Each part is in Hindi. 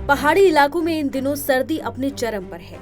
पहाड़ी इलाकों में इन दिनों सर्दी अपने चरम पर है।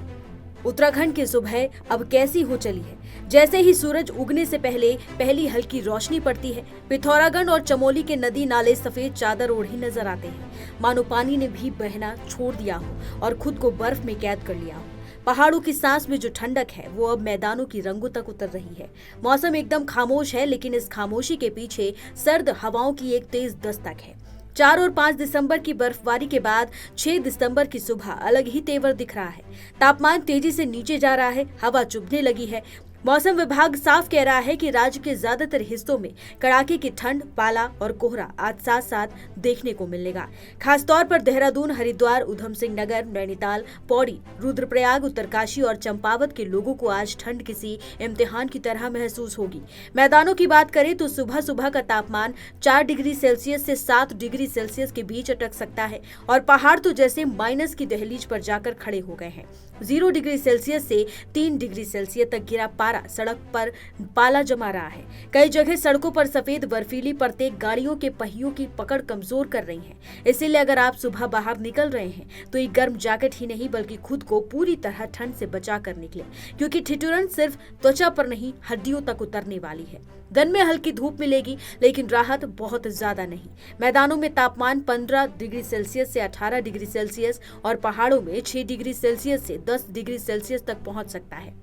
उत्तराखंड की सुबह अब कैसी हो चली है। जैसे ही सूरज उगने से पहले पहली हल्की रोशनी पड़ती है, पिथौरागढ़ और चमोली के नदी नाले सफेद चादर ओढ़े नजर आते हैं, मानो पानी ने भी बहना छोड़ दिया हो और खुद को बर्फ में कैद कर लिया हो। पहाड़ों की सांस में जो ठंडक है वो अब मैदानों की रंगों तक उतर रही है। मौसम एकदम खामोश है, लेकिन इस खामोशी के पीछे सर्द हवाओं की एक तेज दस्तक है। 4 और 5 दिसंबर की बर्फबारी के बाद 6 दिसंबर की सुबह अलग ही तेवर दिख रहा है। तापमान तेजी से नीचे जा रहा है, हवा चुभने लगी है। मौसम विभाग साफ कह रहा है कि राज्य के ज्यादातर हिस्सों में कड़ाके की ठंड, पाला और कोहरा आज साथ साथ देखने को मिलेगा। खासतौर पर देहरादून, हरिद्वार, उधम सिंह नगर, नैनीताल, पौड़ी, रुद्रप्रयाग, उत्तरकाशी और चंपावत के लोगों को आज ठंड किसी इम्तिहान की तरह महसूस होगी। मैदानों की बात करें तो सुबह सुबह का तापमान 4 डिग्री सेल्सियस से 7 डिग्री सेल्सियस के बीच अटक सकता है और पहाड़ तो जैसे माइनस की दहलीज पर जाकर खड़े हो गए हैं। 0 डिग्री सेल्सियस से 3 डिग्री सेल्सियस तक गिरा पारा सड़क पर पाला जमा रहा है। कई जगह सड़कों पर सफेद बर्फीली परतें गाड़ियों के पहियों की पकड़ कमजोर कर रही हैं। इसीलिए अगर आप सुबह बाहर निकल रहे हैं तो एक गर्म जैकेट ही नहीं बल्कि खुद को पूरी तरह ठंड से बचा कर निकले, क्योंकि ठिठुरन सिर्फ त्वचा पर नहीं हड्डियों तक उतरने वाली है। दिन में हल्की धूप मिलेगी, लेकिन राहत बहुत ज्यादा नहीं। मैदानों में तापमान 15 डिग्री सेल्सियस से 18 डिग्री सेल्सियस और पहाड़ों में 6 डिग्री सेल्सियस से 10 डिग्री सेल्सियस तक पहुंच सकता है।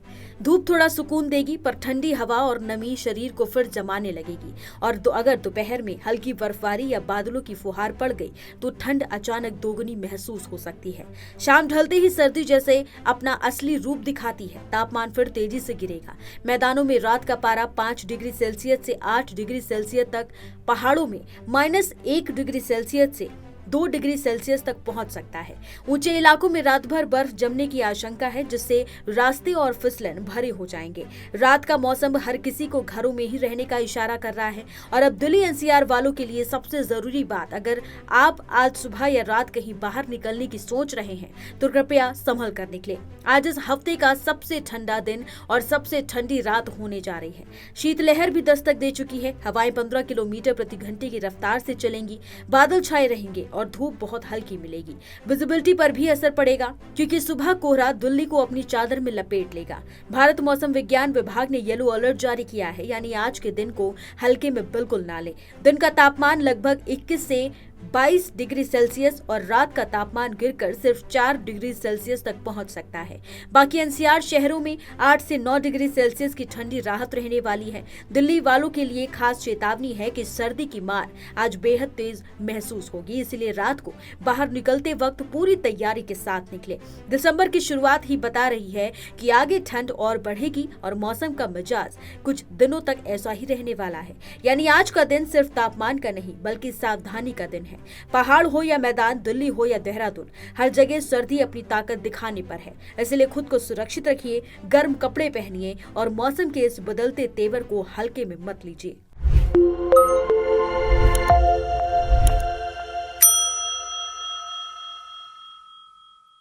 धूप थोड़ा सुकून देगी, पर ठंडी हवा और नमी शरीर को फिर जमाने लगेगी और अगर दोपहर में हल्की बर्फबारी या बादलों की फुहार पड़ गई तो ठंड अचानक दोगुनी महसूस हो सकती है। शाम ढलते ही सर्दी जैसे अपना असली रूप दिखाती है। तापमान फिर तेजी से गिरेगा। मैदानों में रात का पारा 5 डिग्री सेल्सियस से 8 डिग्री सेल्सियस तक, पहाड़ों में -1 डिग्री सेल्सियस से 2 डिग्री सेल्सियस तक पहुंच सकता है। ऊंचे इलाकों में रात भर बर्फ जमने की आशंका है, जिससे रास्ते और फिसलन भरे हो जाएंगे। रात का मौसम हर किसी को घरों में ही रहने का इशारा कर रहा है और अब दिल्ली एनसीआर वालों के लिए सबसे जरूरी बात, अगर आप आज सुबह या रात कहीं बाहर निकलने की सोच रहे हैं तो कृपया संभल कर निकले। आज इस हफ्ते का सबसे ठंडा दिन और सबसे ठंडी रात होने जा रही है। शीतलहर भी दस्तक दे चुकी है। हवाएं 15 किलोमीटर प्रति घंटे की रफ्तार से चलेंगी। बादल छाए रहेंगे और धूप बहुत हल्की मिलेगी। विजिबिलिटी पर भी असर पड़ेगा, क्योंकि सुबह कोहरा दिल्ली को अपनी चादर में लपेट लेगा। भारत मौसम विज्ञान विभाग ने येलो अलर्ट जारी किया है, यानी आज के दिन को हल्के में बिल्कुल ना ले। दिन का तापमान लगभग 21 से 22 डिग्री सेल्सियस और रात का तापमान गिरकर सिर्फ 4 डिग्री सेल्सियस तक पहुंच सकता है। बाकी एनसीआर शहरों में 8 से 9 डिग्री सेल्सियस की ठंडी राहत रहने वाली है। दिल्ली वालों के लिए खास चेतावनी है कि सर्दी की मार आज बेहद तेज महसूस होगी, इसलिए रात को बाहर निकलते वक्त पूरी तैयारी के साथ निकले। दिसंबर की शुरुआत ही बता रही है कि आगे ठंड और बढ़ेगी और मौसम का मिजाज कुछ दिनों तक ऐसा ही रहने वाला है। यानी आज का दिन सिर्फ तापमान का नहीं बल्कि सावधानी का दिन है। पहाड़ हो या मैदान, दिल्ली हो या देहरादून, हर जगह सर्दी अपनी ताकत दिखाने पर है। इसलिए खुद को सुरक्षित रखिए, गर्म कपड़े पहनिए और मौसम के इस बदलते तेवर को हल्के में मत लीजिए।